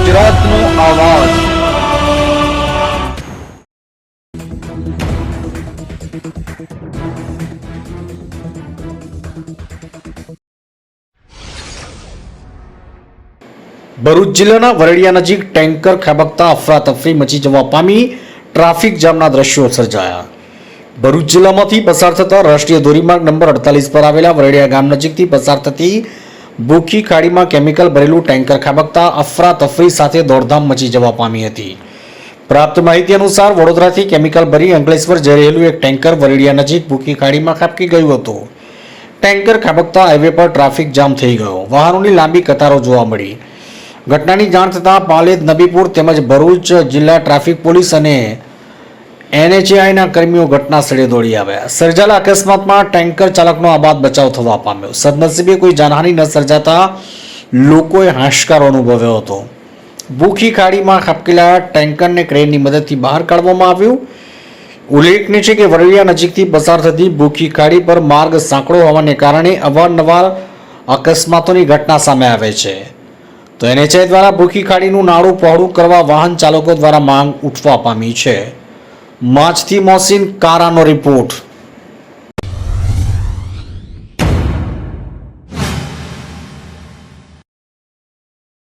ગુજરાતનો આવાજ। ભરૂચ જિલ્લાના વરડિયા નજીક ટેન્કર ખાબકતા અફરાતફરી મચી જવા પામી ટ્રાફિક જામના દ્રશ્યો સર્જાયા। ભરૂચ જિલ્લામાંથી પસાર થતા રાષ્ટ્રીય ધોરીમાર્ગ નંબર 48 પર આવેલા વરડિયા ગામ નજીકથી પસાર થતી ભૂખી ખાડીમાં કેમિકલ ભરેલું ટેન્કર ખાબકતા અફરાતફરી સાથે દોડધામ મચી જવા પામી હતી। પ્રાપ્ત માહિતી અનુસાર વડોદરાથી કેમિકલ ભરી અંકલેશ્વર જઈ રહેલું એક ટેન્કર વરડિયા નજીક ભૂખી ખાડીમાં ખાબકી ગયું હતું। ટેન્કર ખાબકતા હાઈવે પર ટ્રાફિક જામ થઈ ગયો, વાહનોની લાંબી કતારો જોવા મળી। ઘટનાની જાણ થતાં પાલેદ, નબીપુર તેમજ ભરૂચ જિલ્લા ટ્રાફિક પોલીસ અને NHAIના કર્મીઓ ઘટના સ્થળે દોડી આવ્યા। સર્જાયેલા અકસ્માતમાં ટેન્કર ચાલકનો આબાદ બચાવ થવા પામ્યો। સદનસીબે કોઈ જાનહાનિ ન સર્જાતા લોકોએ હાશકારો અનુભવ્યો હતો। ભૂખી ખાડીમાં ખાબકેલા ટેન્કરને ક્રેનની મદદથી બહાર કાઢવામાં આવ્યું। ઉલ્લેખનીય છે કે વરડિયા નજીકથી પસાર થતી ભૂખી ખાડી પર માર્ગ સાંકડો હોવાને કારણે અવારનવાર અકસ્માતોની ઘટના સામે આવે છે। તો NHAI દ્વારા ભૂખી ખાડીનું નાળું પહોળું કરવા વાહન ચાલકો દ્વારા માંગ ઉઠવા પામી છે। માછથી મોહસિન કારાનો રિપોર્ટ।